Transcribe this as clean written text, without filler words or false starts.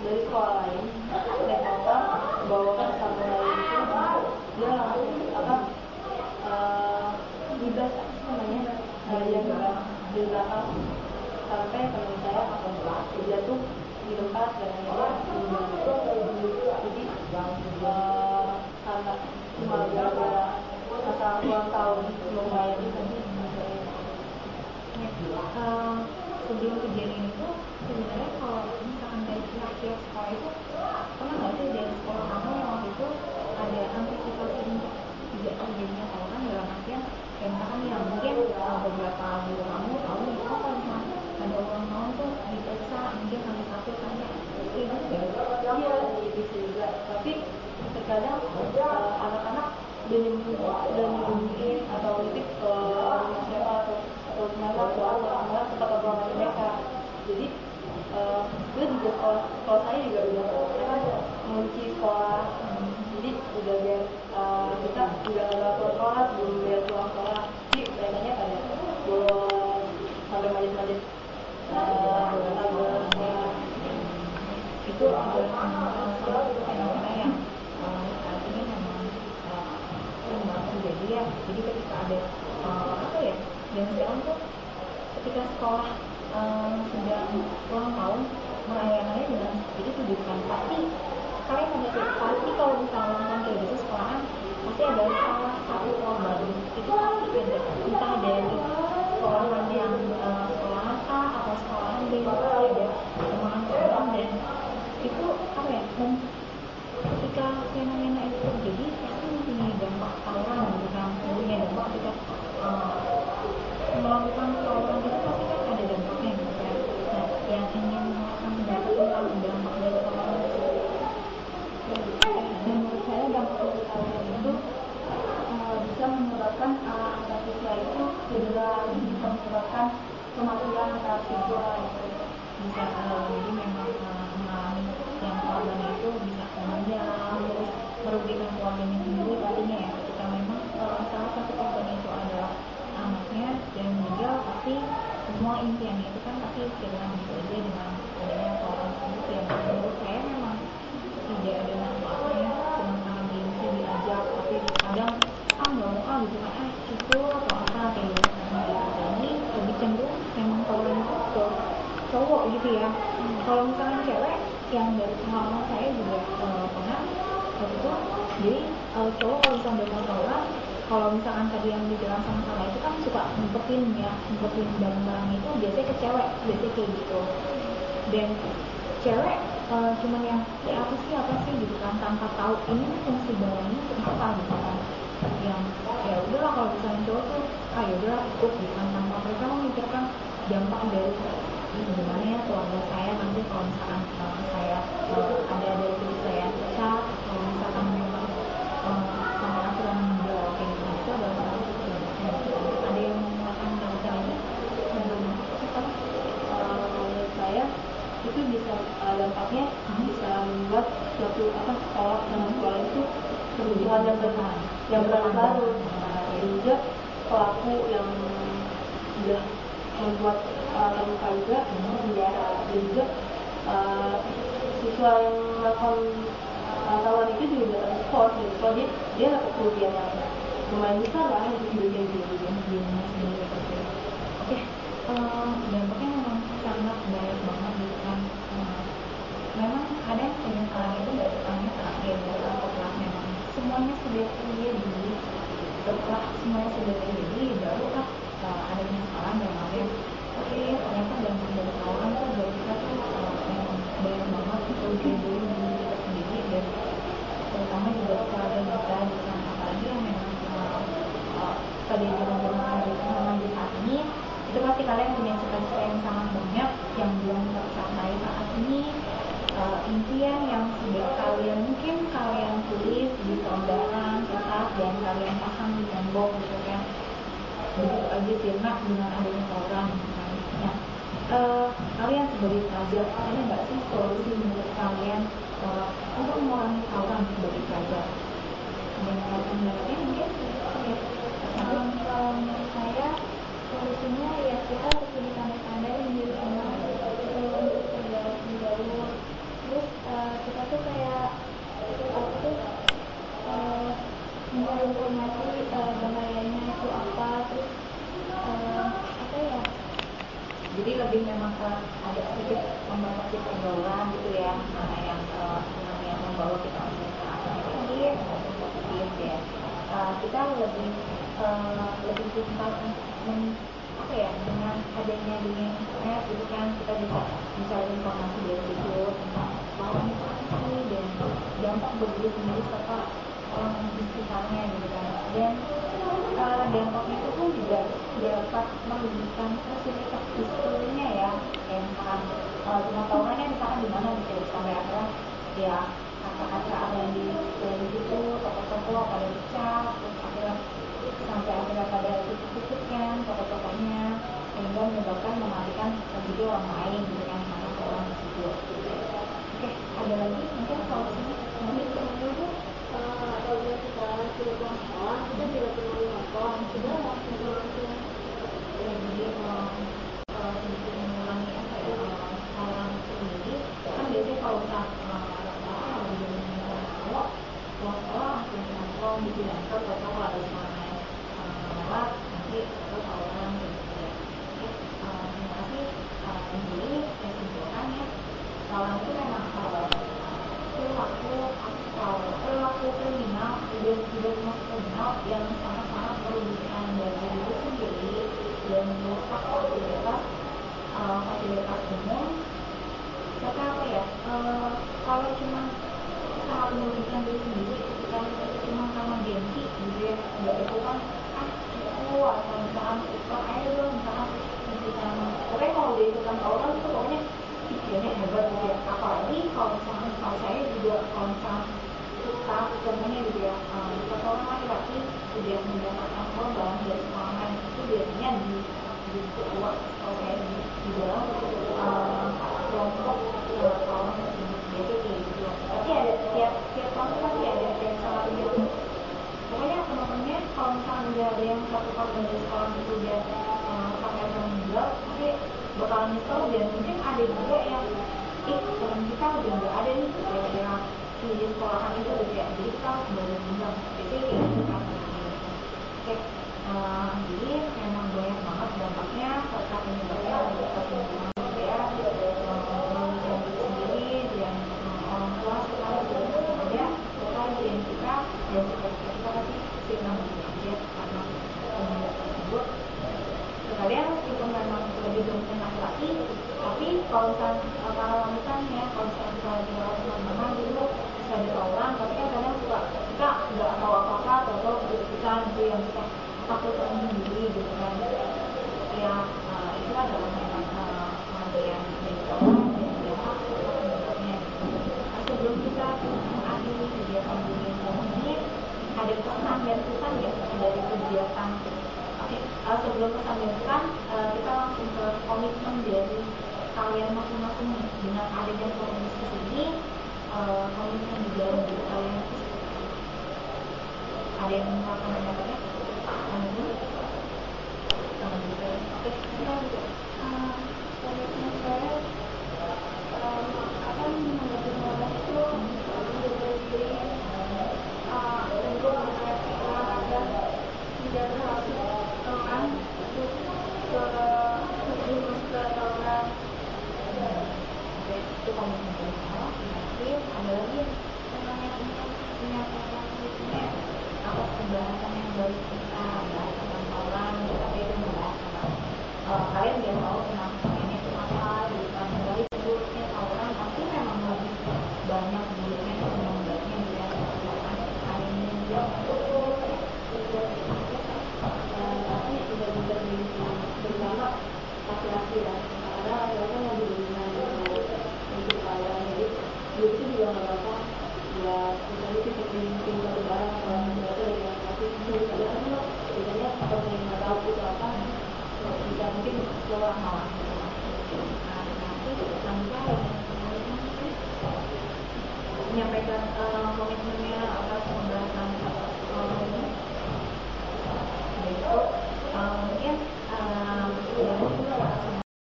dari sekolah lain naik motor bawa ke satu lain itu dia langsung libas namanya yang di belakang sampai teman saya jatuh di tempat dan akhirnya jadi karena cuma gara-gara masalah ulang tahun belum bayar tadi. Sebelum kejadian itu sebenarnya kalau misalkan dari pihak sekolah itu pernah nggak sih dari sekolah kamu yang waktu itu ada antisipasi untuk tidak terjadinya tawuran dalam artian kayak misalkan yang mungkin beberapa guru kamu tahu nih kalau misalnya ada ulang tahun tuh diperiksa mungkin sampai satu sampai kayak gitu ya? Iya bisa juga, tapi terkadang anak-anak udah nyembunyiin atau nitip ke siapa atau kemana tempat obrolan mereka. Jadi itu juga sekolah saya juga udah mengunci sekolah. Jadi udah biar kita juga nggak sekolah belum biar pulang sekolah. Jadi mereka pada bolos sampai manjat-manjat itu adalah fenomena yang saat ini memang terjadi ya. Jadi ketika ada dan sekarang tuh ketika sekolah sedang ulang tahun merayakannya dengan jadi tujuan pasti kalian pasti kalau misalnya ulang tahun kayak gitu sekolahan pasti ada salah satu korban itu pasti ada entah dari sekolahan yang sekolahan A atau sekolahan B pasti ada teman korban dan itu ketika fenomena itu terjadi pasti mempunyai dampak tawuran bukan mempunyai dampak ketika melakukan tawuran itu pasti kan ada dampaknya gitu kan. Nah yang ingin melakukan pendapat tentang dampak dari tawuran itu dan menurut saya dampak dari tawuran itu bisa menyebabkan antar siswa itu cedera, bisa menyebabkan kematian antar siswa itu bisa jadi memang mengalami yang korbannya itu bisa meninggal terus merugikan keluarganya sendiri pastinya ya ketika memang salah satu korbannya itu adalah anaknya dan meninggal tapi semua impiannya itu kan pasti hilang gitu aja dengan adanya tawuran tersebut yang menurut saya memang tidak ada manfaatnya cuma karena gengsi diajak tapi kadang nggak mau gitu kan itu atau apa kayak gitu dan ini lebih cenderung memang tawuran itu ke cowok gitu ya. Kalau misalnya cewek yang dari pengalaman saya juga pernah waktu itu jadi cowok kalau misalnya udah mau tawuran kalau misalkan tadi yang dibilang sama Salah itu kan suka ngumpetin barang-barang itu biasanya ke cewek biasanya kayak gitu dan cewek cuman yang apa sih gitu kan tanpa tahu ini fungsi barangnya untuk apa gitu kan yang ya udahlah kalau misalnya cowok tuh ya udahlah ikut gitu kan tanpa mereka memikirkan dampak dari gimana ya keluarga saya nanti kalau misalkan saya ada dari diri saya pecah kalau misalkan memang sampai aturan menjual kayak gitu itu adalah salah satu dampaknya ada yang mengatakan dampaknya ini menurut saya itu bisa dampaknya bisa membuat suatu sekolah itu kebutuhan yang baru dan juga pelaku yang sudah membuat terluka juga penjara dan juga siswa yang melakukan tawuran itu juga dapat support gitu kalau dia dapat kerugian yang lumayan besar lah untuk hidupnya dia sendiri. Oke, dampaknya memang sangat banyak banget gitu kan. Memang kadang penyesalan itu datangnya terakhir setelah memang semuanya sudah terjadi setelah semuanya sudah terjadi baru kan ada penyesalan dalam artian oke ternyata dampak dari tawuran tuh buat kita tuh memang banyak banget itu diri kita sendiri dan terutama juga keluarga kita dengan apalagi yang memang pada zaman saat ini itu pasti kalian punya cita-cita yang sangat banyak yang belum tercapai saat ini impian yang sudah kalian tulis di lembaran kertas dan kalian pasang di tembok gitu kan begitu aja sirna dengan adanya tawuran ya kalian sebagai pelajar ada nggak sih solusi menurut kalian untuk mengurangi tawuran sebagai pelajar dan kalau pendapatnya mungkin kalau menurut saya solusinya ya kita harus lebih pandai-pandai menjadi teman untuk menjauh terus lebih memang ada sedikit membatasi pergaulan gitu ya, mana yang membawa kita untuk ke arah negatif atau positif ya. Kita lebih susah apa ya, dengan adanya dunia internet gitu kan, kita bisa mencari informasi dari situ tentang lawan itu apa sih dan dampak bagi diri sendiri serta orang di sekitarnya gitu kan. Dan dampaknya itu pun juga dapat merugikan fasilitas di sekelilingnya ya, kayak misalkan rumah taunannya misalkan di mana gitu, sampai akhirnya ya kaca-kaca ada di sekeliling itu, toko-toko pada pecah, terus akhirnya sampai akhirnya pada tutup kan toko-tokonya, sehingga menyebabkan mematikan rezeki orang lain gitu kan, karena orang tersebut. Oke, ada lagi mungkin solusinya? Mungkin sebenarnya apabila kita sudah pulang sekolah, kita tidak perlu nonton, sudah langsung Jadi sedikit mengurangi apa ya, orang sendiri kan biasanya kalau saat pulang sekolah langsung nongkrong gitu ya, atau kalau ada semuanya lewat nanti atau tawaran gitu ya. Oke, terima kasih. Jadi kesimpulan ya, orang itu memang perilaku kriminal sudah masuk kriminal yang sangat-sangat merugikan bagi diri sendiri dan merusak fasilitas umum. Serta apa ya, kalau cuma sangat merugikan diri sendiri dan cuma karena gengsi gitu ya, nggak itu kan itu atau misalkan ikut aja dong, misalkan pokoknya kalau dia ikutan tawuran itu pokoknya dia hebat gitu ya. Apalagi kalau misalkan kalau saya juga kalau misalkan suka semuanya gitu ya, seseorang laki-laki sudah mendapatkan korban dari orang lain itu biasanya di ketua kalau kayak di dalam kelompok kaum tersebut biasanya kayak gitu. Tapi ada tiap kelompok pasti ada yang salah gitu. Pokoknya teman-temannya kalau misalkan udah ada yang satu korban dari sekolah itu dia pakai meninggal, nanti bakalan nyesel dan mungkin ada juga yang teman kita udah nggak ada nih kira-kira di sekolahan itu gitu ya, jadi kita harus baru bilang jadi kayak gitu kan. Oke, jadi memang banyak banget dampaknya serta penyebabnya untuk pertumbuhan ya, merugikan diri sendiri dan orang tua sekali juga masih ada sekali dan kita dan cita-cita kita pasti senang ya karena penyebab tersebut. Terkadang itu memang lebih dominan laki-laki, tapi kalau misalnya para wanita nih ya, kalau misalnya kita lagi merawat teman-teman dulu bisa ada tawuran, tapi kan kadang suka kita nggak tahu apa-apa atau kita gitu yang bisa takut sendiri gitu kan ya. Itu adalah memang bagian dari tawuran dan dampak serta penyebabnya. Sebelum kita mengakhiri kegiatan bullying ini, ada pesan dan pesan ya dari kegiatan. Oke, sebelum pesan dan pesan, kita langsung ke komitmen dari kalian masing-masing dengan adanya komunitas ini. Komitmen di dalam diri kalian itu ada yang mengatakan pendapatnya? Oke, kita bisa. komitmen saya akan menjadi orang itu menjaga diri untuk menjaga dan menjaga hasil orang untuk terjerumus ke tawuran. Oke, itu komitmen dari saya. Tapi ada lagi menyatakan itu apa pembahasan yang baru kita bahas tentang tawuran, tapi itu membahas tentang kalian biar tahu tentang